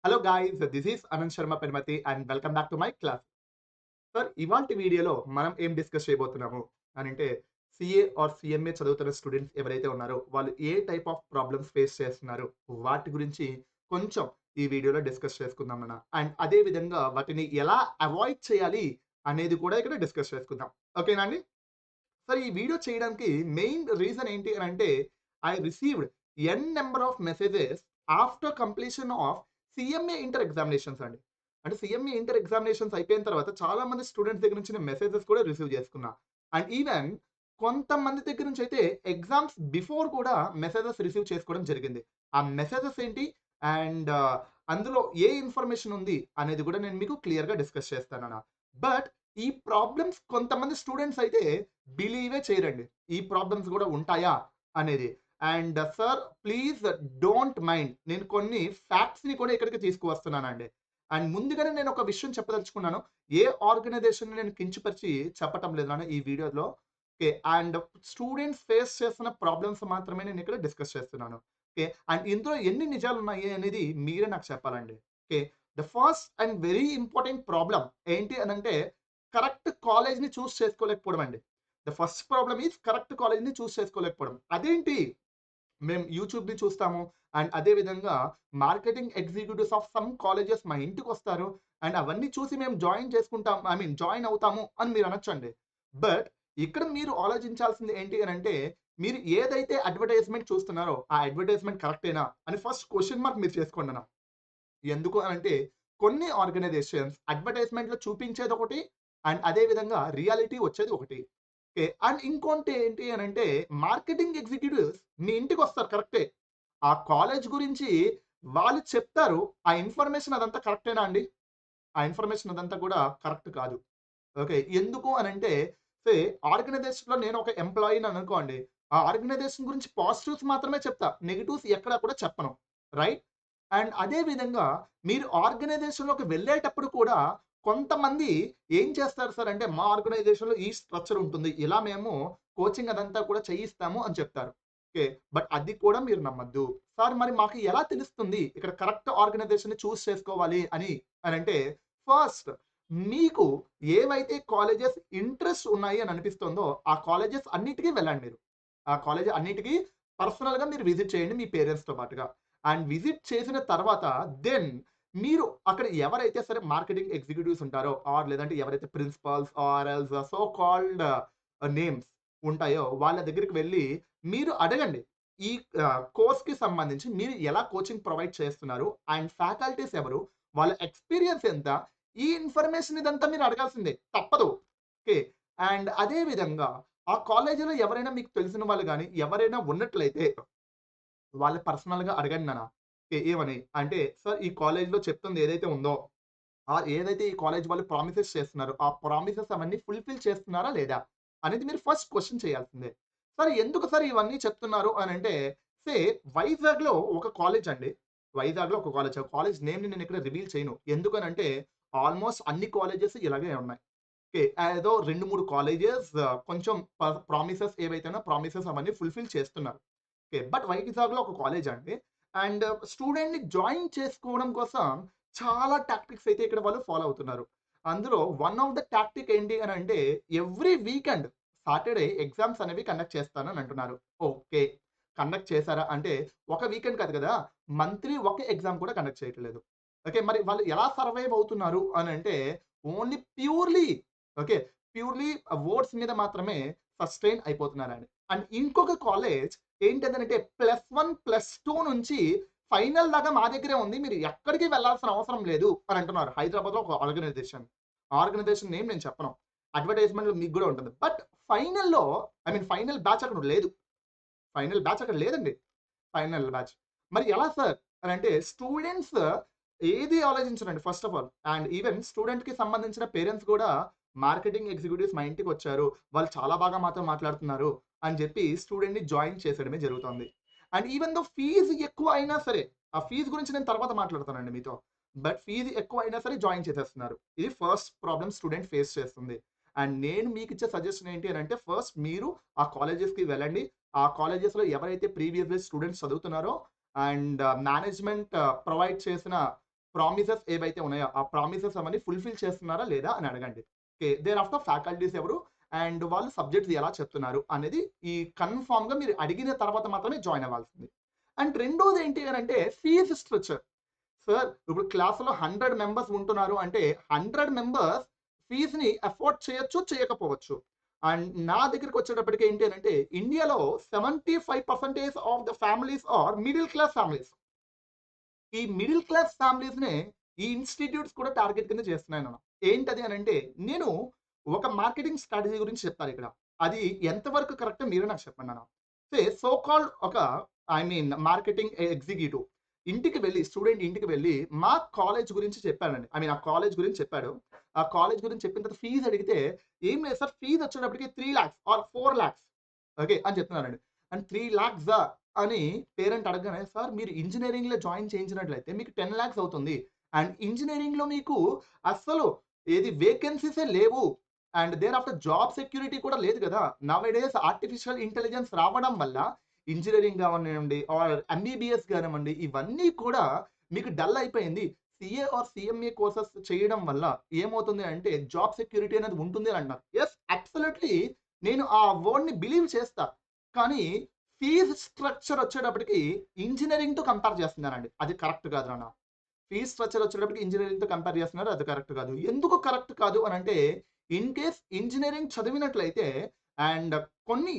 Hello guys, this is Anant Sharma Penumathi and welcome back to my class. Sir, ఇవాల్టి వీడియోలో మనం ఏం డిస్కస్ చేయబోతున్నాము అనంటే, సీఏ ఆర్ సీఎంఏ చదువుతున్న స్టూడెంట్స్ ఎవరైతే ఉన్నారో, వాళ్ళు ఏ టైప్ ఆఫ్ ప్రాబ్లమ్స్ ఫేస్ చేస్తున్నారు, వాటి గురించి కొంచెం ఈ వీడియోలో డిస్కస్ చేసుకుందాం మన. అండ్ అదే విధంగా వాటిని ఎలా అవాయిడ్ చేయాలి అనేది కూడా ఇక్కడ డిస్కస్ చేసుకుందాం. ఓకేనా అండి? సార్, ఈ వీడియో చేయడానికి మెయిన్ రీజన్ ఏంటి అనంటే, I received N number of messages after completion of CMA inter examinations అండి. అంటే సీఎంఏ ఇంటర్ ఎగ్జామినేషన్స్ అయిపోయిన తర్వాత చాలా మంది స్టూడెంట్స్ దగ్గర నుంచి నేను మెసేజెస్ కూడా రిసీవ్ చేసుకున్నా. అండ్ ఈవెన్ కొంతమంది దగ్గర నుంచి అయితే ఎగ్జామ్స్ బిఫోర్ కూడా మెసేజెస్ రిసీవ్ చేసుకోవడం జరిగింది. ఆ మెసేజెస్ ఏంటి? అండ్ అందులో ఏ ఇన్ఫర్మేషన్ ఉంది అనేది కూడా నేను మీకు క్లియర్‌గా డిస్కస్ చేస్తానన్న. బట్ ఈ ప్రాబ్లమ్స్ కొంతమంది స్టూడెంట్స్ అయితే బిలీవే చేయరండి. ఈ ప్రాబ్లమ్స్ గూడా ఉంటాయా అనేది. And sir, please don't mind. నేను కొన్ని ఫ్యాక్ట్స్‌ని కూడా ఇక్కడికి తీసుకువస్తున్నానండి. అండ్ ముందుగానే నేను ఒక విషయం చెప్పదలుచుకున్నాను. ఏ ఆర్గనైజేషన్‌ని నేను కించపరిచి చెప్పటం లేదు నాన్న ఈ వీడియోలో. ఓకే. అండ్ స్టూడెంట్స్ ఫేస్ చేస్తున్న ప్రాబ్లమ్స్ మాత్రమే నేను ఇక్కడ డిస్కస్ చేస్తున్నాను. ఓకే. అండ్ ఇందులో ఎన్ని నిజాలున్నాయి అనేది మీరే నాకు చెప్పాలండి. Okay. The first and very important problem ఏంటి అనంటే, కరెక్ట్ కాలేజ్‌ని చూజ్ చేసుకోలేకపోవడం అండి. The first problem is correct కాలేజ్‌ని చూజ్ చేసుకోలేకపోవడం. అదేంటి? మేము యూట్యూబ్‌ని చూస్తాము. అండ్ అదే విధంగా marketing executives of some colleges మా ఇంటికొస్తారు. అండ్ అవన్నీ చూసి మేము జాయిన్ చేసుకుంటాం. జాయిన్ అవుతాము అని మీరు అనొచ్చండి. బట్ ఇక్కడ మీరు ఆలోచించాల్సింది ఏంటి అనంటే, మీరు ఏదైతే అడ్వర్టైజ్‌మెంట్ చూస్తున్నారో, ఆ అడ్వర్టైజ్‌మెంట్ కరెక్టేనా అని ఫస్ట్ క్వెషన్ మార్క్ మీరు చేసుకోండన. ఎందుకు అనంటే, కొన్ని ఆర్గనైజేషన్స్ అడ్వర్టైజ్‌మెంట్‌లో చూపించేదొకటి, అండ్ అదే విధంగా రియాలిటీ వచ్చేది ఒకటి. ఓకే. అండ్ ఇంకోటి ఏంటి అనంటే, మార్కెటింగ్ ఎగ్జిక్యూటివ్స్ మీ ఇంటికొస్తారు కరెక్టే. ఆ కాలేజ్ గురించి వాళ్ళు చెప్తారు. ఆ ఇన్ఫర్మేషన్ అదంతా కరెక్టేనా అండి? ఆ ఇన్ఫర్మేషన్ అదంతా కూడా కరెక్ట్ కాదు. ఓకే. ఎందుకు అనంటే, సే ఆర్గనైజేషన్‌లో నేను ఒక ఎంప్లాయీని అనుకోండి. ఆ ఆర్గనైజేషన్ గురించి పాజిటివ్స్ మాత్రమే చెప్తా. నెగెటివ్స్ ఎక్కడ కూడా చెప్పను. రైట్? అండ్ అదే విధంగా మీరు ఆర్గనైజేషన్‌లోకి వెళ్ళేటప్పుడు కూడా కొంతమంది ఏం చేస్తారు సార్ అంటే, మా ఆర్గనైజేషన్‌లో ఈ స్ట్రక్చర్ ఉంటుంది. ఇలా మేము కోచింగ్ అదంతా కూడా చేయిస్తాము అని చెప్తారు. ఓకే. బట్ అది కూడా మీరు నమ్మొద్దు. సార్, మరి మాకు ఎలా తెలుస్తుంది ఇక్కడ కరెక్ట్ ఆర్గనైజేషన్‌ని చూజ్ చేసుకోవాలి అని అనంటే, ఫస్ట్ మీకు ఏవైతే కాలేజెస్ ఇంట్రెస్ట్ ఉన్నాయి అని అనిపిస్తుందో, ఆ కాలేజెస్ అన్నిటికి వెళ్ళండి మీరు. ఆ కాలేజ్ అన్నిటికి పర్సనల్‌గా మీరు విజిట్ చేయండి మీ పేరెంట్స్‌తో పాటుగా. అండ్ విజిట్ చేసిన తర్వాత దెన్ మీరు అక్కడ ఎవరైతే సరే మార్కెటింగ్ ఎగ్జిక్యూటివ్స్ ఉంటారో లేదంటే ఎవరైతే principals else so called names ఉంటాయో వాళ్ళ దగ్గరికి వెళ్లి మీరు అడగండి. ఈ కోర్స్‌కి సంబంధించి మీరు ఎలా కోచింగ్ ప్రొవైడ్ చేస్తున్నారు? అండ్ ఫ్యాకల్టీస్ ఎవరు? వాళ్ళ ఎక్స్‌పీరియన్స్ ఎంత? ఈ ఇన్ఫర్మేషన్ ఇదంతా మీరు అడగాల్సిందే. తప్పదు. ఓకే. అండ్ అదే విధంగా ఆ కాలేజీలో ఎవరైనా మీకు తెలిసిన వాళ్ళు గాని, ఎవరైనా ఉన్నట్లయితే వాళ్ళు పర్సనల్‌గా అడగండి నాన్న. ఏమని? అంటే సార్, ఈ కాలేజ్‌లో చెప్తుంది ఏదైతే ఉందో, ఏదైతే ఈ కాలేజ్ వాళ్ళు ప్రామిసెస్ చేస్తున్నారో, ఆ ప్రామిసెస్ అవన్నీ ఫుల్‌ఫిల్ చేస్తున్నారా లేదా? అనేది మీరు ఫస్ట్ క్వెషన్ చేయాల్సిందే. సార్, ఎందుకు సార్ ఇవన్నీ చెప్తున్నారు అనంటే, సే వైజాగ్‌లో ఒక కాలేజ్ అండి. వైజాగ్‌లో ఒక కాలేజ్. ఆ కాలేజ్ నేమ్‌ని నేను ఇక్కడ రివీల్ చేయను. ఎందుకనంటే ఆల్‌మోస్ట్ అన్ని కాలేజెస్ ఇలాగే ఉన్నాయి. ఓకే. ఏదో 2, 3 కాలేజెస్ కొంచెం ప్రామిసెస్ ఏవైతే ఉన్నాయో ప్రామిసెస్ అవన్నీ ఫుల్‌ఫిల్ చేస్తున్నారు. ఓకే. బట్ వైజాగ్‌లో ఒక కాలేజ్ అండి. అండ్ స్టూడెంట్‌ని జాయిన్ చేసుకోవడం కోసం చాలా టాక్టిక్స్ అయితే ఇక్కడ వాళ్ళు ఫాలో అవుతున్నారు. అందులో వన్ ఆఫ్ ద టాక్టిక్ ఏంటి అనంటే, ఎవ్రీ వీకెండ్ సాటర్‌డే ఎగ్జామ్స్ అనేవి కండక్ట్ చేస్తానని అంటున్నారు. ఓకే. కండక్ట్ చేశారా? అంటే ఒక వీకెండ్ కాదు కదా! మంత్లీ ఒక ఎగ్జామ్ కూడా కండక్ట్ చేయట్లేదు. ఓకే. మరి వాళ్ళు ఎలా సర్వైవ్ అవుతున్నారు అనంటే, only purely okay. Purely words మీద మాత్రమే సస్టైన్ అయిపోతున్నారండి. అండ్ ఇంకొక కాలేజ్ ఏంటదనంటే +1, +2 నుంచి ఫైనల్ దాకా మా దగ్గరే ఉంది. మీరు ఎక్కడికి వెళ్ళాల్సిన అవసరం లేదు అని అంటున్నారు. హైదరాబాద్‌లో ఒక ఆర్గనైజేషన్. ఆర్గనైజేషన్ నేమ్ నేను చెప్పను. అడ్వర్టైజ్‌మెంట్‌లో మీకు గూడా ఉంటుంది. బట్ ఫైనల్‌లో ఫైనల్ బ్యాచ్ అక్కడ లేదు. ఫైనల్ బ్యాచ్ అక్కడ లేదండి. Final batch. మరి ఎలా సార్ అనంటే స్టూడెంట్స్ ఏది ఆలోచించరండి first of all. And even స్టూడెంట్‌కి సంబంధించిన పేరెంట్స్ గూడా మార్కెటింగ్ ఎగ్జిక్యూటివ్స్ మా ఇంటికొచ్చారు. వాళ్ళు చాలా బాగా మాతో మాట్లాడుతున్నారు అని జెప్పి స్టూడెంట్‌ని జాయిన్ చేసేయడమే జరుగుతోంది. అండ్ ఈవెన్ దో ఫీజ్ ఎక్కువ అయినా సరే, ఆ ఫీజ్ గురించి నేను తర్వాత మాట్లాడతానండి మీతో. బట్ ఫీజ్ ఎక్కువ అయినా సరే జాయిన్ చేసేస్తున్నారు. ఇది ఫస్ట్ ప్రాబ్లమ్ స్టూడెంట్ ఫేస్ చేస్తుంది. అండ్ నేను మీకిచ్చే సజెషన్ ఏంటి అనంటే ఫస్ట్ మీరు ఆ కాలేజెస్‌కి వెళ్ళండి. ఆ కాలేజెస్‌లో ఎవరైతే ప్రీవియస్‌గా స్టూడెంట్స్ చదువుతున్నారో అండ్ మేనేజ్‌మెంట్ ప్రొవైడ్ చేసిన ప్రామిసెస్ ఏవైతే ఉన్నాయో, ఆ ప్రామిసెస్ అవన్నీ ఫుల్‌ఫిల్ చేస్తున్నారా లేదా అని అడగండి. ఓకే. దేర్ ఆఫ్టర్ ఫ్యాకల్టీస్ ఎవరు అండ్ వాళ్ళు సబ్జెక్ట్స్ ఎలా చెప్తున్నారు అనేది ఈ కన్ఫర్మ్‌గా మీరు అడిగిన తర్వాత మాత్రమే జాయిన్ అవ్వాల్సింది. అండ్ రెండోది ఏంటి అనంటే ఫీజ్ స్ట్రక్చర్. సార్ ఇప్పుడు క్లాస్‌లో 100 మెంబర్స్ ఉంటున్నారు అంటే 100 మెంబర్స్ ఫీస్‌ని అఫోర్డ్ చేయొచ్చు, చేయకపోవచ్చు. అండ్ నా దగ్గరికొచ్చేటప్పటికి ఏంటి అనంటే ఇండియాలో 75% of the families are middle class families. ఈ మిడిల్ క్లాస్ ఫ్యామిలీస్‌నే ఈ ఇన్‌స్టిట్యూట్స్ కూడా టార్గెట్ కింద చేస్తున్నాయి నాన్న. ఏంటది అనంటే, నేను ఒక మార్కెటింగ్ స్ట్రాటజీ గురించి చెప్తానిక్కడ. అది ఎంత వరకు కరెక్టో మీరే నాకు చెప్పండి నాన్న. సో కాల్డ్ ఒక ఐ మీన్ మార్కెటింగ్ ఎగ్జిక్యూటివ్ ఇంటికి వెళ్లి, స్టూడెంట్ ఇంటికి వెళ్లి, మా కాలేజ్ గురించి చెప్పాడండి. ఐ మీన్ ఆ కాలేజ్ గురించి చెప్పాడు. ఆ కాలేజ్ గురించి చెప్పిన తర్వాత ఫీజ్ అడిగితే, "ఏం లేదు సార్ ఫీజ్ వచ్చేటప్పటికి 3,00,000 ఆర్ 4,00,000 ఓకే" అని చెప్తున్నారండి. అండ్ 3,00,000 అని పేరెంట్ అడగగానే, "సార్ మీరు ఇంజినీరింగ్‌లో జాయిన్ చేయించినట్లయితే మీకు 10,00,000 అవుతుంది. అండ్ ఇంజినీరింగ్‌లో మీకు అస్సలు ఏది వేకెన్సీసే లేవు. And thereafter job security కూడా లేదు గదా! నౌఎడేస్ ఆర్టిఫిషియల్ ఇంటెలిజెన్స్ రావడం వల్ల ఇంజినీరింగ్ గావనివ్వండి ఆర్ ఎంబీబీఎస్ గానివ్వండి, ఇవన్నీ కూడా మీకు డల్ అయిపోయింది. సీఏ ఆర్ సీఎంఏ కోర్సెస్ చేయడం వల్ల ఏమవుతుంది అంటే జాబ్ సెక్యూరిటీ అనేది ఉంటుంది" అని అంటున్నారు. యెస్ అబ్సల్యూట్‌లీ నేను ఆ వర్డ్‌ని బిలీవ్ చేస్తా. కానీ ఫీజ్ స్ట్రక్చర్ వచ్చేటప్పటికి ఇంజినీరింగ్‌తో కంపేర్ చేస్తున్నారండి. అది కరెక్ట్ కాదు నాన్న. ఫీజ్ స్ట్రక్చర్ వచ్చేటప్పటికి ఇంజినీరింగ్‌తో కంపేర్ చేస్తున్నారు. అది కరెక్ట్ కాదు. ఎందుకు కరెక్ట్ కాదు అనంటే, ఇన్ కేస్ ఇంజినీరింగ్ చదివినట్లయితే అండ్ కొన్ని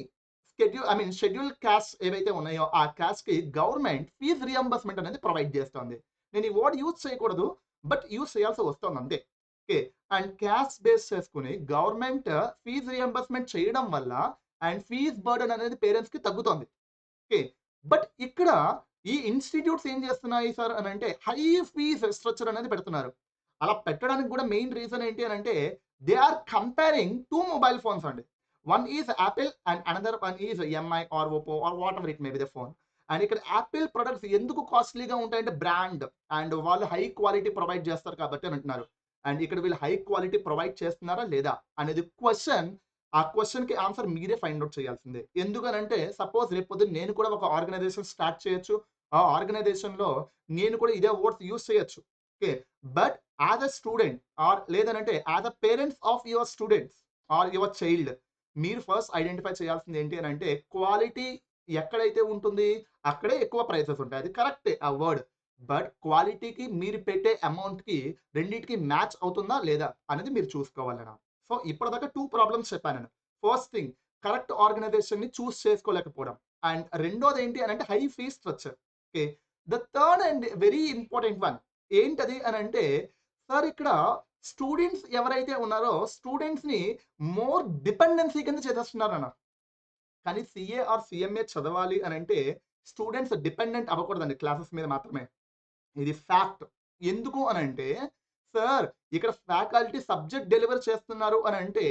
షెడ్యూల్ కాస్ట్ ఏవైతే ఉన్నాయో, ఆ కాస్ట్‌కి గవర్నమెంట్ ఫీజ్ రీయింబర్స్‌మెంట్ అనేది ప్రొవైడ్ చేస్తోంది. నేను ఈ వర్డ్ యూజ్ చేయకూడదు. బట్ యూజ్ చేయాల్సి వస్తోంది అంతే. ఓకే. అండ్ కాస్ట్ బేస్ చేసుకొని గవర్నమెంట్ ఫీజ్ రీయింబర్స్‌మెంట్ చేయడం వల్ల అండ్ ఫీజ్ బర్డెన్ అనేది పేరెంట్స్‌కి తగ్గుతోంది. ఓకే. బట్ ఇక్కడ ఈ ఇన్‌స్టిట్యూట్స్ ఏం చేస్తున్నాయి సార్ అనంటే, హై ఫీస్ స్ట్రక్చర్ అనేది పెడుతున్నారు. అలా పెట్టడానికి కూడా మెయిన్ రీజన్ ఏంటి అనంటే, they are comparing 2 mobile phones అండి. One is Apple and another one is MI or Oppo or whatever it may be the phone. And ఇక్కడ యాపిల్ ప్రొడక్ట్స్ ఎందుకు కాస్ట్‌లీగా ఉంటాయంటే బ్రాండ్ అండ్ వాళ్ళు హై క్వాలిటీ ప్రొవైడ్ చేస్తారు కాబట్టి అని అంటున్నారు. అండ్ ఇక్కడ వీళ్ళు హై క్వాలిటీ ప్రొవైడ్ చేస్తున్నారా లేదా అనేది క్వెషన్ ఆ క్వెషన్‌కి ఆన్సర్ మీరే ఫైండ్ ఔట్ చేయాల్సిందే. ఎందుకనంటే సపోజ్ రేపొద్దున నేను కూడా ఒక ఆర్గనైజేషన్ స్టార్ట్ చేయొచ్చు. ఆ ఆర్గనైజేషన్‌లో నేను కూడా ఇదే వర్డ్స్ యూజ్ చేయొచ్చు. Okay. But as a student or లేదనంటే as a parents of your students or your child మీరు ఫస్ట్ ఐడెంటిఫై చేయాల్సింది ఏంటి అనంటే క్వాలిటీ ఎక్కడైతే ఉంటుంది అక్కడే ఎక్కువ ప్రైసెస్ ఉంటాయి. అది కరెక్టే ఆ వర్డ్. బట్ క్వాలిటీకి మీరు పెట్టే అమౌంట్‌కి రెండిటికి మ్యాచ్ అవుతుందా లేదా అనేది మీరు చూసుకోవాలన. సో ఇప్పటిదాకా 2 ప్రాబ్లమ్స్ చెప్పాను నేను. ఫస్ట్ థింగ్ కరెక్ట్ ఆర్గనైజేషన్‌ని చూస్ చేసుకోలేకపోవడం. అండ్ రెండోదేంటి అనంటే high fee structure. Okay. The third and very important one ఏంటది అనంటే సార్ ఇక్కడ స్టూడెంట్స్ ఎవరైతే ఉన్నారో స్టూడెంట్స్‌ని మోర్ డిపెండెన్సీ కింద చేసేస్తున్నారన్న. కానీ సీఏ ఆర్ సీఎంఏ చదవాలి అనంటే స్టూడెంట్స్ డిపెండెంట్ అవ్వకూడదండి క్లాసెస్ మీద మాత్రమే. ఇది ఫ్యాక్ట్. ఎందుకు అనంటే, సార్ ఇక్కడ ఫ్యాకల్టీ సబ్జెక్ట్ డెలివర్ చేస్తున్నారు అనంటే,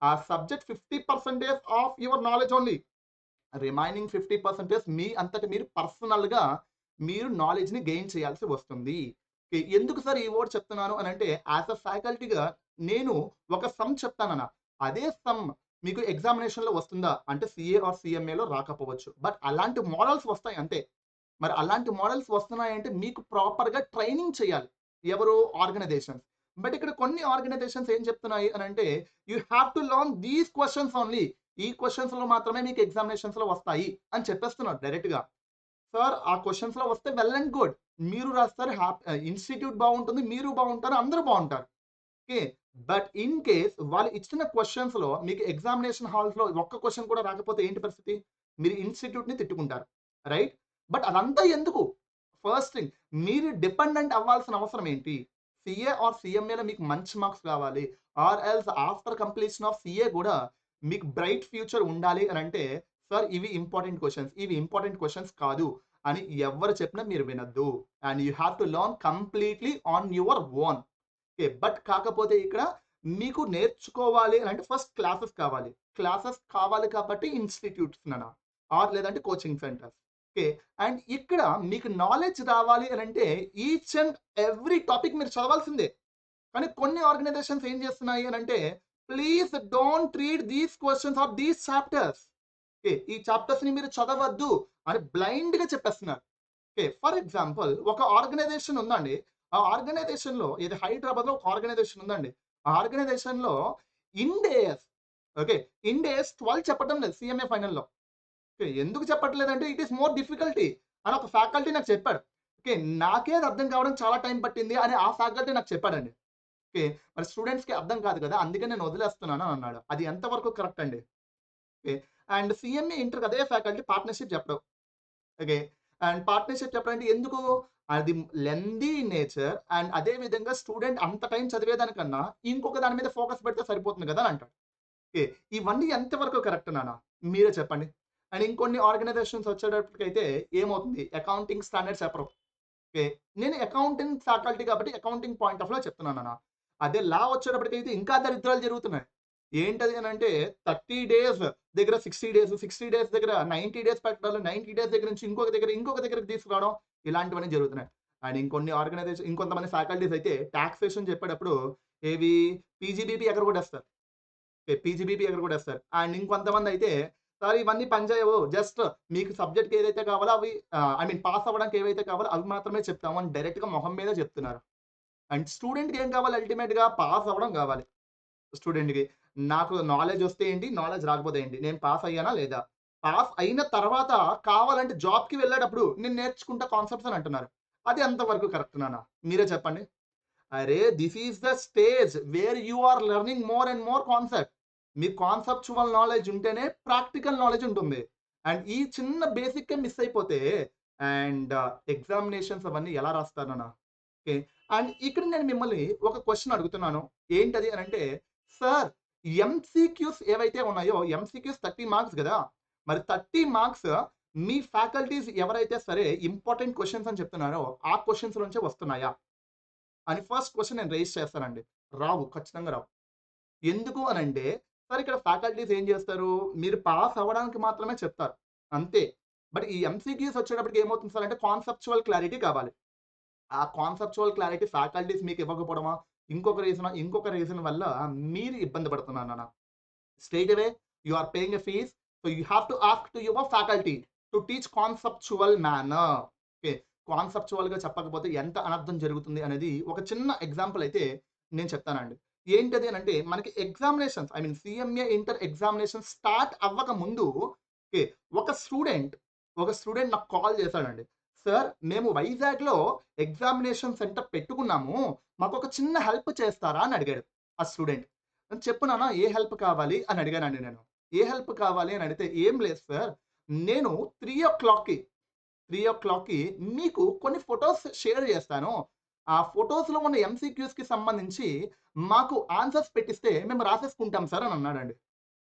ఆ subject 50% of your knowledge only. Remaining 50% మీ అంతట మీరు పర్సనల్‌గా మీరు నాలెడ్జ్‌ని గెయిన్ చేయాల్సి వస్తుంది. ఎందుకు సార్ ఈ వర్డ్ చెప్తున్నాను అనంటే, యాస్ ఎ ఫ్యాకల్టీగా నేను ఒక సమ్ చెప్తానన్న. అదే సమ్ మీకు ఎగ్జామినేషన్‌లో వస్తుందా? అంటే సీఏ ఆర్ సీఎంఏలో రాకపోవచ్చు. బట్ అలాంటి మోడల్స్ వస్తాయి అంతే. మరి అలాంటి మోడల్స్ వస్తున్నాయంటే మీకు ప్రాపర్‌గా ట్రైనింగ్ చేయాలి. ఎవరు? ఆర్గనైజేషన్స్. బట్ ఇక్కడ కొన్ని ఆర్గనైజేషన్స్ ఏం చెప్తున్నాయి అనంటే, you have to learn these questions only. ఈ క్వెషన్స్‌లో మాత్రమే మీకు ఎగ్జామినేషన్స్‌లో వస్తాయి అని చెప్పేస్తున్నారు డైరెక్ట్‌గా. సార్ ఆ క్వెషన్స్‌లో వస్తే వెల్ అండ్ గుడ్. మీరు రాస్తారు ఇన్‌స్టిట్యూట్ బావుంటుంది. మీరు బావుంటారు. అందరూ బావుంటారు. ఓకే. బట్ ఇన్ కేస్ వాళ్ళు ఇచ్చిన క్వెషన్స్‌లో మీకు ఎగ్జామినేషన్ హాల్స్‌లో ఒక్క క్వెషన్ కూడా రాకపోతే ఏంటి పరిస్థితి? మీరు ఇన్‌స్టిట్యూట్‌ని తిట్టుకుంటారు. రైట్? బట్ అదంతా ఎందుకు? ఫస్ట్ థింగ్ మీరు డిపెండెంట్ అవ్వాల్సిన అవసరం ఏంటి? సీఏ ఆర్ సీఎంఏలో మీకు మంచి మార్క్స్ రావాలి. Or else after completion of CA గూడా మీకు బ్రైట్ ఫ్యూచర్ ఉండాలి అనంటే, సార్ ఇవి ఇంపార్టెంట్ క్వెషన్స్. ఇవి ఇంపార్టెంట్ క్వెషన్స్ కాదు అని ఎవ్వరు చెప్పినా మీరు వినొద్దు. And you have to learn completely on your own. Okay. But కాకపోతే ఇక్కడ మీకు నేర్చుకోవాలి అనంటే ఫస్ట్ క్లాసెస్ కావాలి. క్లాసెస్ కావాలి కాబట్టి ఇన్‌స్టిట్యూట్స్ నాన్న. ఆర్ లేదంటే కోచింగ్ సెంటర్స్. ఓకే. అండ్ ఇక్కడ మీకు నాలెడ్జ్ రావాలి అనంటే ఈచ్ అండ్ ఎవ్రీ టాపిక్ మీరు చదవాల్సిందే. కానీ కొన్ని ఆర్గనైజేషన్స్ ఏం చేస్తున్నాయి అనంటే please don't read these questions or these chapters. Okay. ఈ చాప్టర్స్‌ని మీరు చదవద్దు అని బ్లైండ్‌గా చెప్పేస్తున్నారు. ఓకే. ఫర్ ఎగ్జాంపుల్ ఒక ఆర్గనైజేషన్ ఉందండి. ఆ ఆర్గనైజేషన్‌లో ఇది హైదరాబాద్‌లో ఒక ఆర్గనైజేషన్ ఉందండి. ఆ ఆర్గనైజేషన్‌లో in days okay. In days 12 చెప్పడం లేదు సీఎంఏ ఫైనల్‌లో. ఓకే. ఎందుకు చెప్పట్లేదంటే ఇట్ ఈస్ మోర్ డిఫికల్టీ అని ఒక ఫ్యాకల్టీ నాకు చెప్పాడు. ఓకే. నాకే అది అర్థం కావడానికి చాలా టైం పట్టింది అని ఆ ఫ్యాకల్టీ నాకు చెప్పాడండి. ఓకే. మరి స్టూడెంట్స్‌కి అర్థం కాదు కదా! అందుకే నేను వదిలేస్తున్నాను అని అన్నాడు. అది ఎంత వరకు కరెక్ట్ అండి? ఓకే. అండ్ సీఎంఏ ఇంటర్‌కి అదే ఫ్యాకల్టీ పార్ట్నర్‌షిప్ చెప్పడం. ఓకే. అండ్ పార్ట్నర్‌షిప్ చెప్పడం ఎందుకు? అది లెంథీ ఇన్ నేచర్ అండ్ అదే విధంగా స్టూడెంట్ అంత టైం చదివేదానికన్నా ఇంకొక దాని మీద ఫోకస్ పెడితే సరిపోతుంది కదా! అని అంటాడు. ఓకే. ఇవన్నీ ఎంత వరకు కరెక్ట్ నాన్న? మీరే చెప్పండి. అండ్ ఇంకొన్ని ఆర్గనైజేషన్స్ వచ్చేటప్పటికైతే ఏమవుతుంది? అకౌంటింగ్ స్టాండర్డ్స్ చెప్పరు. ఓకే. నేను అకౌంటింగ్ ఫ్యాకల్టీ కాబట్టి అకౌంటింగ్ పాయింట్ ఆఫ్ వ్యూలో చెప్తున్నాను నాన్న. అదే లా వచ్చేటప్పటికైతే ఇంకా దరిద్రాలు జరుగుతున్నాయి. ఏంటది అనంటే 30 డేస్ దగ్గర 60 డేస్, 60 డేస్ దగ్గర 90 డేస్ పెట్టడాలు, 90 డేస్ దగ్గర నుంచి ఇంకొక దగ్గరకి తీసుకురావడం ఇలాంటివన్నీ జరుగుతున్నాయి. అండ్ ఇంకొన్ని ఇంకొంతమంది ఫ్యాకల్టీస్ అయితే టాక్సేషన్ చెప్పేటప్పుడు ఏవి పీజీబీపీ ఎగరగొట్టేస్తారు. పీజీబీపీ ఎగరగొట్టేస్తారు. అండ్ ఇంకొంతమందయితే సార్ ఇవన్నీ పనిచేయవు. జస్ట్ మీకు సబ్జెక్ట్‌కి ఏదైతే కావాలో అవి ఐ మీన్ పాస్ అవ్వడానికి ఏవైతే కావాలో అవి మాత్రమే చెప్తాము అని డైరెక్ట్‌గా మొహం మీదే చెప్తున్నారు. అండ్ స్టూడెంట్‌కి ఏం కావాలి అల్టిమేట్‌గా పాస్ అవ్వడం కావాలి. స్టూడెంట్‌కి. నాకు నాలెడ్జ్ వస్తే ఏంటి? నాలెడ్జ్ రాకపోతే ఏంటి? నేను పాస్ అయ్యానా లేదా? పాస్ అయిన తర్వాత కావాలంటే జాబ్‌కి వెళ్ళేటప్పుడు నేను నేర్చుకుంటా కాన్సెప్ట్స్ అని అంటున్నారు. అది ఎంతవరకు కరెక్ట్ నాన్న? మీరే చెప్పండి. అరే! This is the stage where you are learning more and more concept. మీకు కాన్సెప్చువల్ నాలెడ్జ్ ఉంటేనే ప్రాక్టికల్ నాలెడ్జ్ ఉంటుంది. అండ్ ఈ చిన్న బేసిక్కే మిస్ అయిపోతే అండ్ ఎగ్జామినేషన్స్ అవన్నీ ఎలా రాస్తారు నాన్న? ఓకే. అండ్ ఇక్కడ నేను మిమ్మల్ని ఒక క్వెషన్ అడుగుతున్నాను. ఏంటది అనంటే, సార్ ఎంసీక్యూస్ ఏవైతే ఉన్నాయో ఎంసీక్యూస్ 30 మార్క్స్ గదా! మరి 30 మార్క్స్ మీ ఫ్యాకల్టీస్ ఎవరైతే సరే ఇంపార్టెంట్ క్వెషన్స్ అని చెప్తున్నారో, ఆ క్వెషన్స్ నుంచే వస్తున్నాయా? అని ఫస్ట్ క్వెషన్ నేను రైజ్ చేస్తానండి. రావు. ఖచ్చితంగా రావు. ఎందుకు అనంటే, సార్ ఇక్కడ ఫ్యాకల్టీస్ ఏం జేస్తారు, మీరు పాస్ అవ్వడానికి మాత్రమే చెప్తారు. అంతే. బట్ ఈ ఎంసీక్యూస్ వచ్చేటప్పటికి ఏమవుతుంది సార్ అంటే కాన్సెప్చువల్ క్లారిటీ కావాలి. ఆ కాన్సెప్చువల్ క్లారిటీ ఫ్యాకల్టీస్ మీకు ఇవ్వకపోవడమా, ఇంకొక రీజన్ వల్ల మీరు ఇబ్బంది పడుతున్నారు నాన్న. Straight away you are paying a fees. So you have to ask to your faculty to teach conceptual manner. Okay. కాన్సెప్చువల్‌గా చెప్పకపోతే ఎంత అనర్థం జరుగుతుంది అనేది ఒక చిన్న ఎగ్జాంపుల్ అయితే నేను చెప్తానండి. ఏంటది అనంటే మనకి examinations I mean CMA inter examinations start అవ్వక ముందు ఓకే. ఒక స్టూడెంట్, ఒక స్టూడెంట్ నాకు కాల్ చేసాడండి. సార్ మేము వైజాగ్‌లో ఎగ్జామినేషన్ సెంటర్ పెట్టుకున్నాము. మాకొక చిన్న హెల్ప్ చేస్తారా అని అడిగాడు ఆ స్టూడెంట్. చెప్పు నాన్న ఏ హెల్ప్ కావాలి అని అడిగానండి నేను. ఏ హెల్ప్ కావాలి అని అడిగితే, "ఏం లేదు సార్. నేను 3:00కి 3:00కి మీకు కొన్ని ఫోటోస్ షేర్ చేస్తాను. ఆ ఫోటోస్‌లో ఉన్న ఎంసీక్యూస్‌కి సంబంధించి మాకు ఆన్సర్స్ పెట్టిస్తే మేము రాసేసుకుంటాం సార్" అని అన్నాడండి.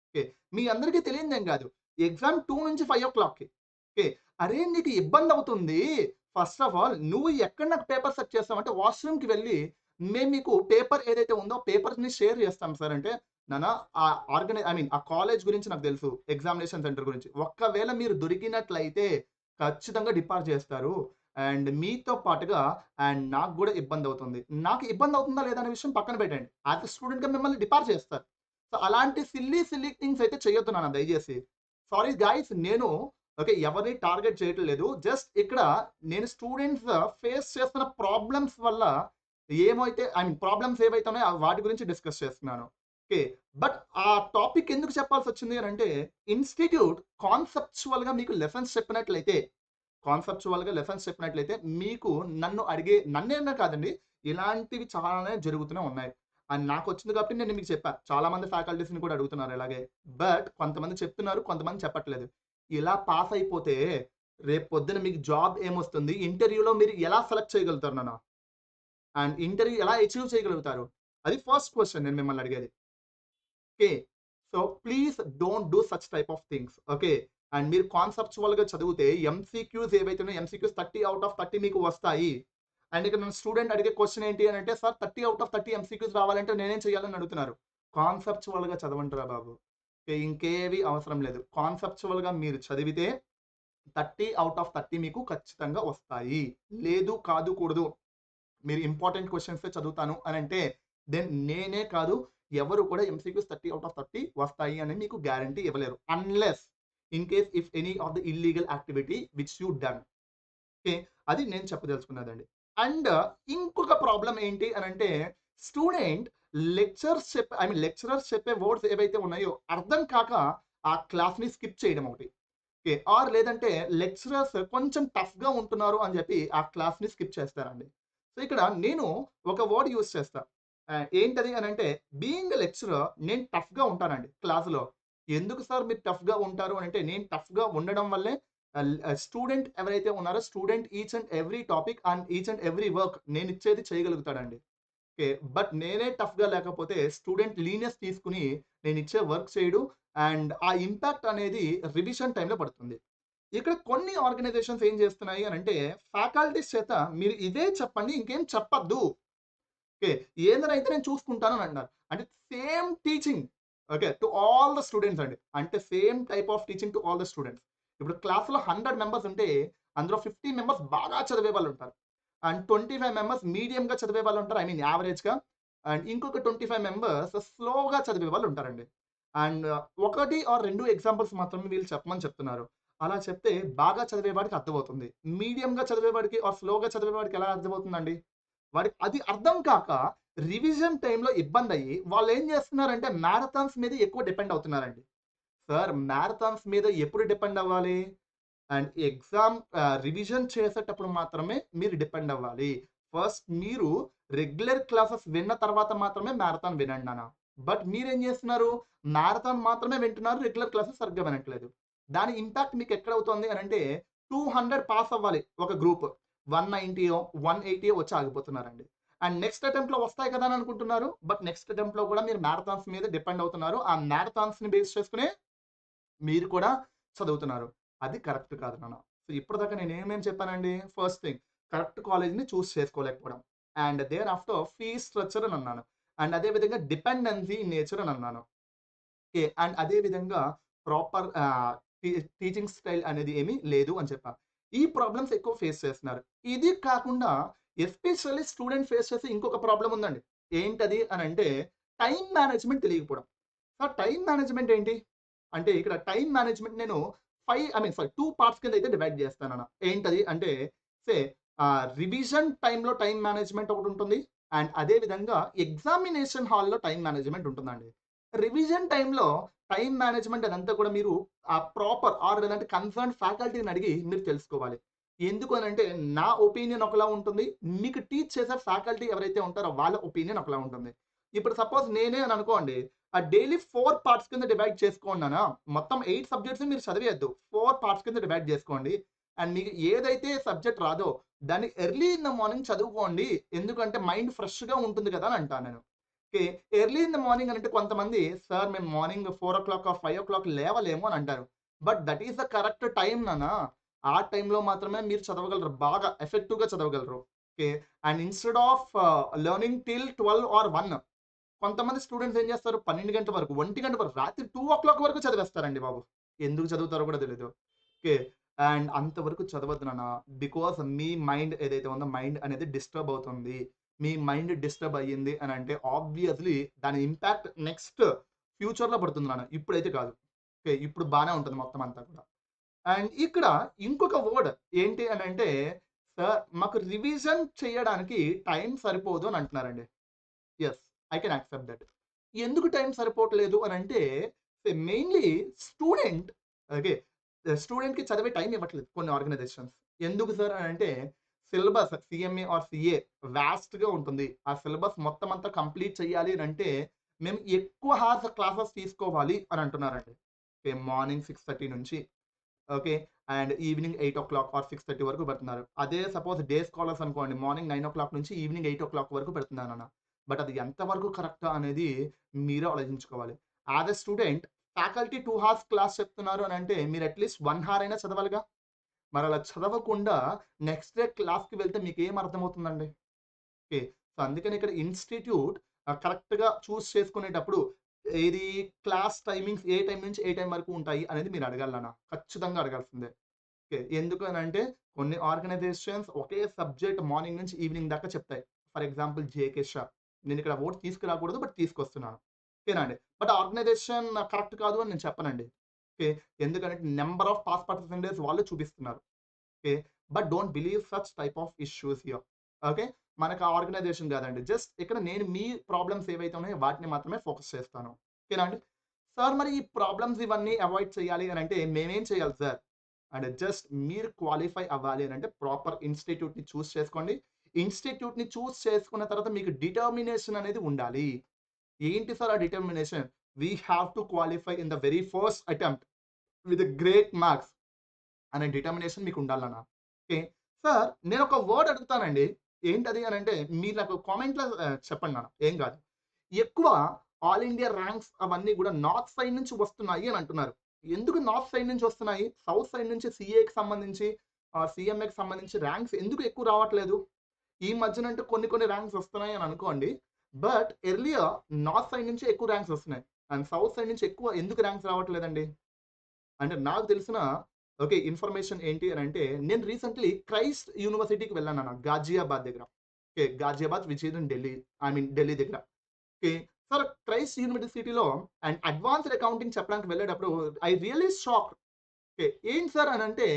ఓకే. మీ అందరికీ తెలియనిదేం గాదు. ఎగ్జామ్ 2 నుంచి 5:00కి. ఓకే. అరే! నీకు ఇబ్బందవుతుంది. ఫస్ట్ ఆఫ్ ఆల్ నువ్వు ఎక్కడ నాకు పేపర్ సెట్ చేస్తావంటే వాష్‌రూమ్‌కి వెళ్లి మేము మీకు పేపర్ ఏదైతే ఉందో పేపర్స్‌ని షేర్ చేస్తాం సార్ అంటే, నాన్న ఆ ఐ మీన్ ఆ కాలేజ్ గురించి నాకు తెలుసు. ఎగ్జామినేషన్ సెంటర్ గురించి. ఒక్కవేళ మీరు దొరికినట్లయితే ఖచ్చితంగా డిపార్ట్ చేస్తారు. అండ్ మీతో పాటుగా అండ్ నాకు గూడా ఇబ్బందవుతుంది. నాకు ఇబ్బందవుతుందా లేదా అనే విషయం పక్కన పెట్టండి. యాస్ ఎ స్టూడెంట్‌గా మిమ్మల్ని డిపార్ట్ చేస్తారు. సో, అలాంటి సిల్లీ థింగ్స్ అయితే చేయొద్దు నాన్న దయచేసి. సారీ గైస్ నేను ఓకే. ఎవరిని టార్గెట్ చేయట్లేదు. జస్ట్ ఇక్కడ నేను స్టూడెంట్స్ ఫేస్ చేస్తున్న ప్రాబ్లమ్స్ వల్ల ఏమైతే ఐ మీన్ ప్రాబ్లమ్స్ ఏవైతే ఉన్నాయో వాటి గురించి డిస్కస్ చేస్తున్నాను. ఓకే. బట్ ఆ టాపిక్ ఎందుకు చెప్పాల్సొచ్చింది అనంటే ఇన్‌స్టిట్యూట్ కాన్సెప్చువల్‌గా మీకు లెసన్స్ చెప్పినట్లయితే మీకు నన్నేనే కాదండి. ఇలాంటివి చాలానే జరుగుతూనే ఉన్నాయి. అండ్ నాకొచ్చింది కాబట్టి నేను మీకు చెప్పా. చాలా మంది ఫ్యాకల్టీస్‌ని కూడా అడుగుతున్నారు ఇలాగే. బట్ కొంతమంది చెప్తున్నారు, కొంతమంది చెప్పట్లేదు. ఇలా పాస్ అయిపోతే రేపు పొద్దున మీకు జాబ్ ఏమొస్తుంది? ఇంటర్వ్యూలో మీరు ఎలా సెలెక్ట్ చేయగలుగుతారు నాన్న? అండ్ ఇంటర్వ్యూ ఎలా అచీవ్ చేయగలుగుతారు? అది ఫస్ట్ క్వెషన్ నేను మిమ్మల్ని అడిగేది. Okay. So, please don't do such type of things. Okay. And మీరు కాన్సెప్చువల్‌గా చదివితే ఎంసీక్యూస్ ఏవైతే ఉన్నాయో ఎంసీక్యూస్ 30 ఔట్ ఆఫ్ 30 మీకు వస్తాయి. అండ్ ఇక్కడ నన్ను స్టూడెంట్ అడిగే క్వెషన్ ఏంటి అనంటే, సార్ 30 ఔట్ ఆఫ్ 30 ఎంసీక్యూస్ రావాలంటే నేనేం చేయాలని అడుగుతున్నారు. కాన్సెప్చువల్‌గా చదవండిరా బాబు. ఓకే. ఇంకేవి అవసరం లేదు. కాన్సెప్చువల్‌గా మీరు చదివితే 30 ఔట్ ఆఫ్ 30 మీకు ఖచ్చితంగా వస్తాయి. లేదు, కాదు, కూడదు. మీరు ఇంపార్టెంట్ క్వెషన్సే చదువుతాను అనంటే, దెన్ నేనే కాదు ఎవరు కూడా ఎంసీక్యూస్ 30 ఔట్ ఆఫ్ 30 వస్తాయి అని మీకు గ్యారంటీ ఇవ్వలేరు. Unless in case if any of the illegal activity which you done. Okay. అది నేను చెప్పదలుచుకున్నదండి. అండ్ ఇంకొక ప్రాబ్లమ్ ఏంటి అనంటే, స్టూడెంట్ లెక్చరర్స్ చెప్పే వర్డ్స్ ఏవైతే ఉన్నాయో అర్థం కాక ఆ క్లాస్‌ని స్కిప్ చేయడం ఒకటి. ఓకే. ఆర్ లేదంటే లెక్చరర్స్ కొంచెం టఫ్‌గా ఉంటున్నారు అని చెప్పి ఆ క్లాస్‌ని స్కిప్ చేస్తారండి. సో, ఇక్కడ నేను ఒక వర్డ్ యూజ్ చేస్తా. ఏంటది అనంటే, బీయింగ్ ఎ లెక్చరర్ నేను టఫ్‌గా ఉంటానండి క్లాస్‌లో. ఎందుకు సార్ మీరు టఫ్‌గా ఉంటారు అనంటే, నేను టఫ్‌గా ఉండడం వల్లే స్టూడెంట్ ఎవరైతే ఉన్నారో student each and every topic and each and every work నేనిచ్చేది చేయగలుగుతాడండి. ఓకే. బట్ నేనే టఫ్‌గా లేకపోతే స్టూడెంట్ లీనియర్స్ తీసుకొని నేనిచ్చే వర్క్ చేయడు. అండ్ ఆ ఇంపాక్ట్ అనేది రివిజన్ టైమ్‌లో పడుతుంది. ఇక్కడ కొన్ని ఆర్గనైజేషన్స్ ఏం చేస్తున్నాయి అనంటే, ఫ్యాకల్టీస్ చేత మీరు ఇదే చెప్పండి ఇంకేం చెప్పొద్దు. ఓకే. ఏదనైతే నేను చూసుకుంటాను అని అంటున్నారు. అంటే same teaching. Okay. To all the students అండి. అంటే same type of teaching to all the students. ఇప్పుడు క్లాస్‌లో 100 మెంబర్స్ ఉంటే అందులో 50 మెంబర్స్ బాగా చదివే వాళ్ళుంటారు. అండ్ 25 మెంబర్స్ మీడియంగా చదివే వాళ్ళుంటారు. ఐ మీన్ యావరేజ్‌గా. అండ్ ఇంకొక 25 మెంబర్స్ స్లోగా చదివే వాళ్ళుంటారండి. అండ్ 1 ఆర్ 2 ఎగ్జాంపుల్స్ మాత్రమే వీళ్ళు చెప్పమని చెప్తున్నారు. అలా చెప్తే బాగా చదివేవాడికి అర్థమవుతుంది. మీడియంగా చదివేవాడికి ఆర్ స్లోగా చదివేవాడికి ఎలా అర్థమవుతుందండి? వాడికి అది అర్థం కాక రివిజన్ టైమ్‌లో ఇబ్బందయ్యి వాళ్ళేం జేస్తున్నారంటే మ్యారథాన్స్ మీద ఎక్కువ డిపెండ్ అవుతున్నారండి. సార్ మ్యారథాన్స్ మీద ఎప్పుడు డిపెండ్ అవ్వాలి? అండ్ రివిజన్ చేసేటప్పుడు మాత్రమే మీరు డిపెండ్ అవ్వాలి. ఫస్ట్ మీరు రెగ్యులర్ క్లాసెస్ విన్న తర్వాత మాత్రమే మ్యారథాన్ వినండి నాన్న. బట్ మీరేం జేస్తున్నారు? మ్యారథాన్ మాత్రమే వింటున్నారు. రెగ్యులర్ క్లాసెస్ సరిగ్గా వినట్లేదు. దాని ఇంపాక్ట్ మీకు ఎక్కడవుతుంది అనంటే 200 పాస్ అవ్వాలి ఒక గ్రూప్. 190 180 వచ్చి ఆగిపోతున్నారండి. అండ్ నెక్స్ట్ అటెంప్ట్‌లో వస్తాయి కదా అని అనుకుంటున్నారు. బట్ నెక్స్ట్ అటెంప్ట్‌లో కూడా మీరు మ్యారథాన్స్ మీద డిపెండ్ అవుతున్నారు. ఆ మ్యారథాన్స్‌ని బేస్ చేసుకునే మీరు కూడా చదువుతున్నారు. అది కరెక్ట్ కాదు నాన్న. సో, ఇప్పటిదాకా నేనేమేం చెప్పానండి? ఫస్ట్ థింగ్ కరెక్ట్ కాలేజ్‌ని చూజ్ చేసుకోలేకపోవడం. And thereafter fees structure అని అన్నాను. అండ్ అదే విధంగా డిపెండెన్సీ ఇన్ నేచర్ అని అన్నాను. ఓకే. అండ్ అదే విధంగా ప్రాపర్ టీ టీచింగ్ స్టైల్ అనేది ఏమీ లేదు అని చెప్పా. ఈ ప్రాబ్లమ్స్ ఎక్కువ ఫేస్ చేస్తున్నారు. ఇది కాకుండా ఎస్పెషల్లీ స్టూడెంట్ ఫేస్ చేసే ఇంకొక ప్రాబ్లమ్ ఉందండి. ఏంటది అనంటే టైమ్ మేనేజ్‌మెంట్ తెలియకపోవడం. సార్ టైమ్ మేనేజ్‌మెంట్ ఏంటి? అంటే ఇక్కడ టైమ్ మేనేజ్‌మెంట్ నేను 2 పార్ట్స్ కింద అయితే డివైడ్ చేస్తానన్న. ఏంటది అంటే సే రివిజన్ టైమ్‌లో టైమ్ మేనేజ్‌మెంట్ ఒకటుంటుంది. అండ్ అదే విధంగా ఎగ్జామినేషన్ హాల్‌లో టైమ్ మేనేజ్‌మెంట్ ఉంటుందండి. రివిజన్ టైమ్‌లో టైమ్ మేనేజ్‌మెంట్ అదంతా కూడా మీరు ప్రాపర్ ఆర్ లేదంటే కన్సర్న్డ్ ఫ్యాకల్టీని అడిగి మీరు తెలుసుకోవాలి. ఎందుకు అనంటే నా ఒపీనియన్ ఒకలా ఉంటుంది. మీకు టీచ్ చేసే ఫ్యాకల్టీ ఎవరైతే ఉంటారో వాళ్ళ ఒపీనియన్ ఒకలా ఉంటుంది. ఇప్పుడు సపోజ్ నేనే అని అనుకోండి. డైలీ 4 పార్ట్స్ కింద డివైడ్ చేసుకోండనా. మొత్తం 8 సబ్జెక్ట్స్ మీరు చదివేయద్దు. 4 పార్ట్స్ కింద డివైడ్ జేసుకోండి. అండ్ మీకు ఏదైతే సబ్జెక్ట్ రాదో దాన్ని ఎర్లీ ఇన్ ద మార్నింగ్ చదువుకోండి. ఎందుకంటే మైండ్ ఫ్రెష్‌గా ఉంటుంది కదా! అని అంటాను నేను. Okay. Early in the morning అనంటే కొంతమంది సార్ మేము మార్నింగ్ 4:00 ఆర్ 5:00 లేవలేము అని అంటారు. But that is the correct time నాన్న. ఆ టైమ్‌లో మాత్రమే మీరు చదవగలరు. బాగా ఎఫెక్టివ్‌గా చదవగలరు. Okay. And instead of learning till 12 or 1 కొంతమంది స్టూడెంట్స్ ఏం చేస్తారు 12 గంటల వరకు, 1 గంట వరకు, రాత్రి 2:00 వరకు చదివేస్తారండి బాబు. ఎందుకు చదువుతారో కూడా తెలీదు. ఓకే. అండ్ అంతవరకు చదవద్దు నాన్న. బికాజ్ మీ మైండ్ ఏదైతే ఉందో మైండ్ అనేది డిస్టర్బ్ అవుతుంది. మీ మైండ్ డిస్టర్బ్ అయ్యింది అనంటే ఆబ్వియస్‌లీ దాని ఇంపాక్ట్ నెక్స్ట్ ఫ్యూచర్‌లో పడుతుంది నాన్న. ఇప్పుడైతే కాదు. ఓకే. ఇప్పుడు బానే ఉంటది మొత్తం అంతా కూడా. అండ్ ఇక్కడ ఇంకొక వర్డ్ ఏంటి అనంటే, సార్ మాకు రివిజన్ చేయడానికి టైం సరిపోదు అని అంటున్నారండి. Yes. I can accept that. ఎందుకు టైం సరిపోవట్లేదు అనంటే, మెయిన్‌లీ స్టూడెంట్ ఓకే. స్టూడెంట్‌కి చదివే టైం ఇవ్వట్లేదు కొన్ని ఆర్గనైజేషన్స్. ఎందుకు సార్ అనంటే, సిలబస్ సీఎంఏ ఆర్ సీఏ వాస్ట్‌గా ఉంటుంది. ఆ సిలబస్ మొత్తం అంతా కంప్లీట్ చేయాలి అనంటే, మేము ఎక్కువ హార్స్ క్లాసెస్ తీసుకోవాలి అని అంటున్నారండి. ఓకే. మార్నింగ్ 6:30 నుంచి ఓకే. అండ్ ఈవినింగ్ 8:00 ఆర్ 6:30 వరకు పెడుతున్నారు. అదే సపోజ్ డే స్కాలర్స్ అనుకోండి. మార్నింగ్ 9:00 నుంచి ఈవినింగ్ 8:00 వరకు పెడుతున్నానన్న. బట్ అది ఎంతవరకు కరెక్టా అనేది మీరే ఆలోచించుకోవాలి. As a student faculty 2 hours class చెప్తున్నారు అనంటే మీరు అట్‌లీస్ట్ 1 హార్ అయినా చదవాలిగా. మరలా చదవకుండా నెక్స్ట్ డే క్లాస్‌కి వెళ్తే మీకేం అర్థమవుతుందండి? ఓకే. సో, అందుకని ఇక్కడ ఇన్‌స్టిట్యూట్ కరెక్ట్‌గా చూజ్ చేసుకునేటప్పుడు ఏది క్లాస్ టైమింగ్స్ ఏ టైం నుంచి ఏ టైం వరకు ఉంటాయి అనేది మీరు అడగాలి నాన్న. ఖచ్చితంగా అడగాల్సిందే. ఓకే. ఎందుకు అనంటే కొన్ని ఆర్గనైజేషన్స్ ఒకే సబ్జెక్ట్ మార్నింగ్ నుంచి ఈవినింగ్ దాకా చెప్తాయి. For example 'JK Shah.' నేనిక్కడ వర్డ్ తీసుకురాకూడదు. బట్ తీసుకొస్తున్నాను. ఓకేనా అండి. బట్ ఆర్గనైజేషన్ కరెక్ట్ కాదు అని నేను చెప్పనండి. ఓకే. ఎందుకంటే నంబర్ ఆఫ్ పాస్ పర్సెంటేజ్ వాళ్ళు చూపిస్తున్నారు. Okay. But don't believe such type of issues here. Okay. మనకు ఆ ఆర్గనైజేషన్ కాదండి. జస్ట్ ఇక్కడ నేను మీ ప్రాబ్లమ్స్ ఏవైతే ఉన్నాయో వాటిని మాత్రమే ఫోకస్ చేస్తాను. ఓకేనా అండి? సార్ మరి ఈ ప్రాబ్లమ్స్ ఇవన్నీ అవాయిడ్ చేయాలి అనంటే మేమేం చేయాలి సార్? అంటే జస్ట్ మీరు క్వాలిఫై అవ్వాలి అనంటే ప్రాపర్ ఇన్‌స్టిట్యూట్‌ని చూజ్ చేసుకోండి. ఇన్‌స్టిట్యూట్‌ని చూజ్ చేసుకున్న తర్వాత మీకు డిటర్మినేషన్ అనేది ఉండాలి. ఏంటి సార్ ఆ determination? We have to qualify in the very first attempt with great marks అనే డిటర్మినేషన్ మీకు ఉండాలన్న. ఓకే. సార్ నేనొక వర్డ్ అడుగుతానండి. ఏంటది అనంటే మీరు నాకు కామెంట్‌లో చెప్పండి నాన్న. ఏం కాదు. ఎక్కువ ఆల్ ఇండియా ర్యాంక్స్ అవన్నీ గూడా నార్త్ సైడ్ నుంచి వస్తున్నాయి అని అంటున్నారు. ఎందుకు నార్త్ సైడ్ నుంచి వస్తున్నాయి? సౌత్ సైడ్ నుంచి సీఏకి సంబంధించి సీఎంఏకి సంబంధించి ర్యాంక్స్ ఎందుకు ఎక్కువ రావట్లేదు? ఈ మధ్యనంటే కొన్ని కొన్ని ర్యాంక్స్ వస్తున్నాయి అని అనుకోండి. బట్ ఎర్లియర్ నార్త్ సైడ్ నుంచి ఎక్కువ ర్యాంక్స్ వస్తున్నాయి. అండ్ సౌత్ సైడ్ నుంచి ఎక్కువ ఎందుకు ర్యాంక్స్ రావట్లేదండి? అంటే నాకు తెలిసిన ఓకే. ఇన్ఫర్మేషన్ ఏంటి అనంటే, నేను రీసెంట్‌లీ క్రైస్ట్ యూనివర్సిటీకి వెళ్ళానన్న గాజియాబాద్ దగ్గర. Okay. Ghaziabad which is in Delhi. I mean Delhi దగ్గర. ఓకే. సార్ క్రైస్ట్ యూనివర్సిటీలో అండ్ అడ్వాన్స్డ్ అకౌంటింగ్ చెప్పడానికి వెళ్ళేటప్పుడు ఐ రియల్లీ షాక్డ్. ఓకే. ఏంటి సార్ అనంటే,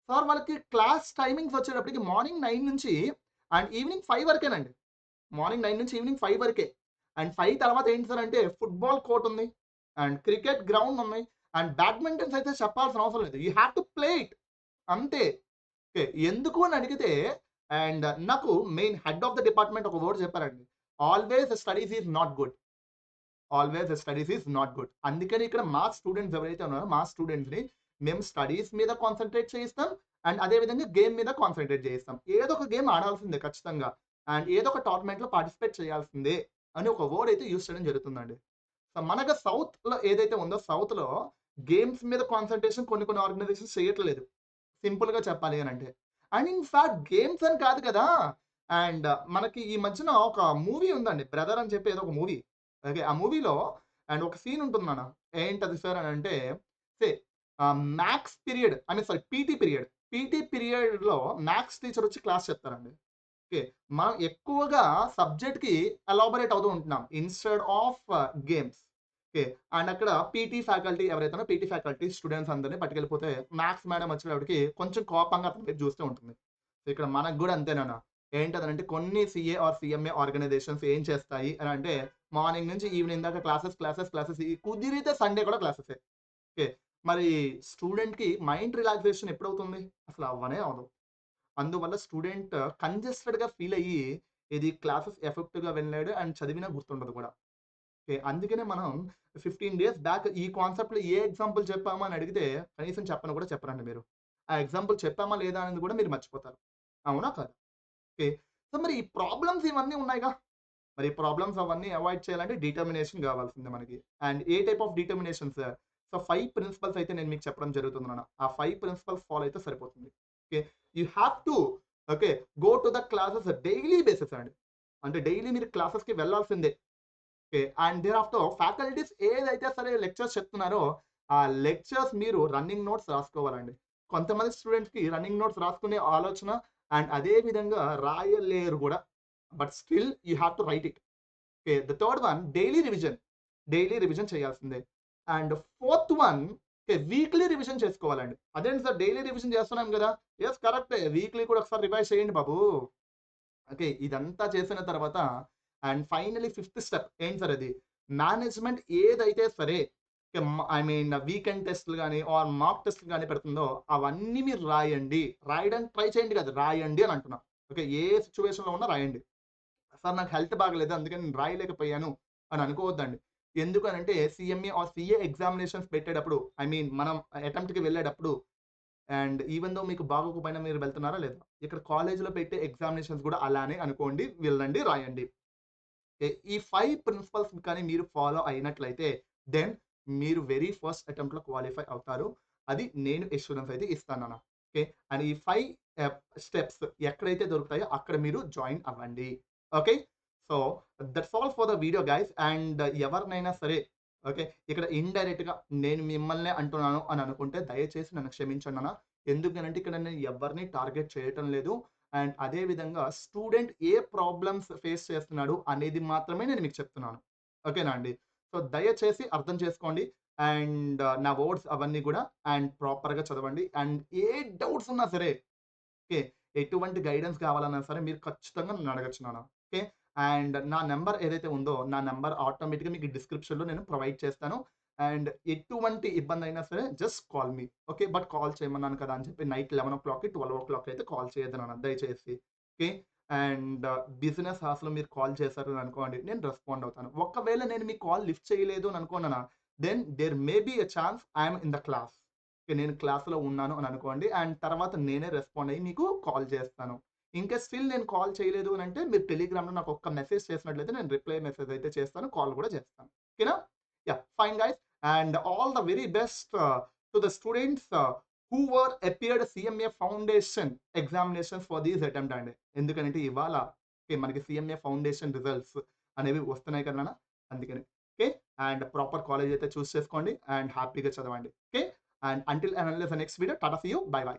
సార్ వాళ్ళకి క్లాస్ టైమింగ్స్ వచ్చేటప్పటికి మార్నింగ్ 9 నుంచి అండ్ ఈవినింగ్ 5 వరకేనండి. మార్నింగ్ 9 నుంచి ఈవినింగ్ 5 వరకే. అండ్ 5 తర్వాత ఏంటి సార్ అంటే ఫుట్‌బాల్ కోర్ట్ ఉంది. అండ్ క్రికెట్ గ్రౌండ్ ఉన్నాయి. అండ్ బ్యాడ్మింటన్స్ అయితే చెప్పాల్సిన అవసరం లేదు. You have to play it అంతే. ఓకే. ఎందుకు అని అడిగితే అండ్ నాకు main head of the department ఒక వర్డ్ చెప్పారండి. Always studies is not good. Always studies is not good. అందుకని ఇక్కడ మా స్టూడెంట్స్ ఎవరైతే ఉన్నారో మా స్టూడెంట్స్‌ని మేము స్టడీస్ మీద కాన్సంట్రేట్ చేయిస్తాం. అండ్ అదే విధంగా గేమ్ మీద కాన్సంట్రేట్ చేయిస్తాం. ఏదో ఒక గేమ్ ఆడాల్సిందే ఖచ్చితంగా. అండ్ ఏదో ఒక టోర్నమెంట్‌లో పార్టిసిపేట్ చేయాల్సిందే అని ఒక వర్డ్ అయితే యూజ్ చేయడం జరుగుతుందండి. సో, మనకు సౌత్‌లో ఏదైతే ఉందో సౌత్‌లో గేమ్స్ మీద కాన్సంట్రేషన్ కొన్ని కొన్ని ఆర్గనైజేషన్స్ చేయట్లేదు. సింపుల్‌గా చెప్పాలి అనంటే. అండ్ ఇన్ ఫ్యాక్ట్ గేమ్స్ అని కాదు కదా! అండ్ మనకి ఈ మధ్యన ఒక మూవీ ఉందండి. 'బ్రదర్' అని చెప్పి ఏదో ఒక మూవీ. ఓకే. ఆ మూవీలో అండ్ ఒక సీన్ ఉంటుంది నాన్న. ఏంటది సార్ అనంటే say maths period I mean sorry PT period. PT పీరియడ్‌లో మ్యాథ్స్ టీచర్ వచ్చి క్లాస్ చెప్తారండి. ఓకే. మనం ఎక్కువగా సబ్జెక్ట్‌కి ఎలాబొరేట్ అవుతూ ఉంటున్నాం. Instead of games. Okay. And అక్కడ పీటీ ఫ్యాకల్టీ ఎవరైతే ఉన్నారో పీటీ ఫ్యాకల్టీ స్టూడెంట్స్ అందరిని పట్టుకెళ్ళిపోతే మ్యాథ్స్ మేడమ్ వచ్చేటప్పటికి కొంచెం కోపంగా అతని వైపు చూస్తూ ఉంటుంది. సో, ఇక్కడ మనకు గూడా అంతేనన్న. ఏంటదనంటే కొన్ని సీఏ ఆర్ సీఎంఏ ఆర్గనైజేషన్స్ ఏం చేస్తాయి అనంటే మార్నింగ్ నుంచి ఈవినింగ్ దాకా క్లాసెస్ కుదిరితే సండే కూడా క్లాసెసే. ఓకే. మరి స్టూడెంట్‌కి మైండ్ రిలాక్సేషన్ ఎప్పుడవుతుంది? అసలు అవ్వనే అవ్వదు. అందువల్ల స్టూడెంట్ కంజెస్టెడ్‌గా ఫీల్ అయ్యి, ఇది క్లాసెస్ ఎఫెక్టివ్‌గా వినలేడు అండ్ చదివినా గుర్తుండదు కూడా. ఓకే. అందుకనే మనం 15 డేస్ బ్యాక్ ఈ కాన్సెప్ట్‌లో ఏ ఎగ్జాంపుల్ చెప్పామా అని అడిగితే కనీసం చెప్పను కూడా చెప్పరండి మీరు. ఆ ఎగ్జాంపుల్ చెప్పామా లేదా అనేది కూడా మీరు మర్చిపోతారు. అవునా? కాదా? ఓకే. సో, మరి ఈ ప్రాబ్లమ్స్ ఇవన్నీ ఉన్నాయిగా. మరి ఈ ప్రాబ్లమ్స్ అవన్నీ అవాయిడ్ చేయాలంటే డిటర్మినేషన్ గావాల్సిందే మనకి. అండ్ ఏ type of determination sir? So, 5 principles అయితే నేను మీకు చెప్పడం జరుగుతుంది నాన్న. ఆ 5 ప్రిన్సిపల్స్ ఫాలో అయితే సరిపోతుంది. Okay. You have to okay. Go to the classes daily basis అండి. అంటే డైలీ మీరు క్లాసెస్‌కి వెళ్ళాల్సిందే. Okay. And thereafter faculties ఏదైతే సరే లెక్చర్స్ చెప్తున్నారో, ఆ లెక్చర్స్ మీరు రన్నింగ్ నోట్స్ రాసుకోవాలండి. కొంతమంది స్టూడెంట్స్‌కి రన్నింగ్ నోట్స్ రాసుకునే ఆలోచన అండ్ అదే విధంగా రాయలేరు గూడా. But still you have to write it. Okay. The third one daily revision. Daily revision చేయాల్సిందే. And fourth one okay. Weekly revision చేసుకోవాలండి. అదేంటి సార్ డైలీ రివిజన్ చేస్తున్నాం గదా! యెస్ కరెక్టే. వీక్లీ కూడా ఒకసారి రివైజ్ చేయండి బాబు. ఓకే. ఇదంతా చేసిన తర్వాత అండ్ ఫైనల్లీ ఫిఫ్త్ స్టెప్ ఏంటి సార్ అది? మేనేజ్‌మెంట్ ఏదైతే సరే ఐ మీన్ వీకెండ్ టెస్ట్‌లు గాని ఆర్ మాక్ టెస్ట్‌లు గాని పెడుతుందో అవన్నీ మీరు రాయండి. రాయడానికి ట్రై చేయండి కాదు రాయండి అని అంటున్నా. ఓకే. ఏ సిట్యుయేషన్‌లో ఉన్నా రాయండి. సార్ నాకు హెల్త్ బాగాలేదు. అందుకని నేను రాయలేకపోయాను అని అనుకోవద్దండి. ఎందుకనంటే సీఎంఏ ఆర్ సీఏ ఎగ్జామినేషన్స్ పెట్టేటప్పుడు ఐ మీన్ మనం అటెంప్ట్‌కి వెళ్ళేటప్పుడు అండ్ ఈవెన్ దో మీకు బాగోకపోయినా మీరు వెళ్తున్నారా లేదా? ఇక్కడ కాలేజ్‌లో పెట్టే ఎగ్జామినేషన్స్ గూడా అలానే అనుకోండి. వెళ్ళండి, రాయండి. ఈ 5 ప్రిన్సిపల్స్ కానీ మీరు ఫాలో అయినట్లయితే దెన్ మీరు వెరీ ఫస్ట్ అటెంప్ట్‌లో క్వాలిఫై అవుతారు. అది నేను అష్యూరెన్స్ అయితే ఇస్తానన్న. ఓకే. అండ్ ఈ 5 ఆహ్, స్టెప్స్ ఎక్కడైతే దొరుకుతాయో అక్కడ మీరు జాయిన్ అవ్వండి. Okay. So, that's all for the video guys and ఎవరినైనా సరే ఓకే. ఇక్కడ ఇండైరెక్ట్‌గా నేను మిమ్మల్నే అంటున్నాను అని అనుకుంటే దయచేసి నన్ను క్షమించండన్న. ఎందుకనంటే ఇక్కడ నేను ఎవరిని టార్గెట్ చేయటం లేదు. అండ్ అదే విధంగా స్టూడెంట్ ఏ ప్రాబ్లమ్స్ ఫేస్ చేస్తున్నాడు అనేది మాత్రమే నేను మీకు చెప్తున్నాను. ఓకేనా అండి? సో, దయచేసి అర్థం చేసుకోండి. అండ్ నా వర్డ్స్ అవన్నీ గూడా అండ్ ప్రాపర్‌గా చదవండి. అండ్ ఏ డౌట్స్ ఉన్నా సరే ఓకే. ఎటువంటి గైడెన్స్ కావాలన్నా సరే మీరు ఖచ్చితంగా నన్ను అడగొచ్చు నాన్న. ఓకే. అండ్ నా నంబర్ ఏదైతే ఉందో, నా నంబర్ ఆటోమేటిక్‌గా మీకు డిస్క్రిప్షన్‌లో నేను ప్రొవైడ్ చేస్తాను. అండ్ ఎటువంటి ఇబ్బందైనా సరే just call me. Okay. But call చేయమన్నాను కదా అని చెప్పి నైట్ 11:00కి, 12:00 అయితే కాల్ చేయొద్దు నాన్న దయచేసి. ఓకే. అండ్ బిజినెస్ అవర్స్‌లో మీరు కాల్ చేశారు అని అనుకోండి, నేను రెస్పాండ్ అవుతాను. ఒకవేళ నేను మీ కాల్ లిఫ్ట్ చేయలేదు అని అనుకోండి అన్న, then there may be a chance I am in the class. Okay. నేను క్లాస్‌లో ఉన్నాను అని అనుకోండి. అండ్ తర్వాత నేనే రెస్పాండ్ అయ్యి మీకు కాల్ చేస్తాను. ఇన్‌కేస్ స్టిల్ నేను కాల్ చేయలేదు అనంటే మీరు టెలిగ్రామ్‌లో నాకు ఒక్క మెసేజ్ చేసినట్లయితే నేను రిప్లై మెసేజ్ అయితే చేస్తాను. కాల్ కూడా చేస్తాను. ఓకేనా? Yeah! Fine guys. And all the very best to the students who were appeared CMA foundation examinations for these attempt అండి. ఎందుకనంటే ఇవాళ ఓకే. మనకి సీఎంఏ ఫౌండేషన్ రిజల్ట్స్ అనేవి వస్తున్నాయి కదా నాన్న! అందుకని. ఓకే. అండ్ ప్రాపర్ కాలేజ్ అయితే చూస్ చేసుకోండి. అండ్ హ్యాపీగా చదవండి. Okay. And until and unless the next video tata see you. Bye by.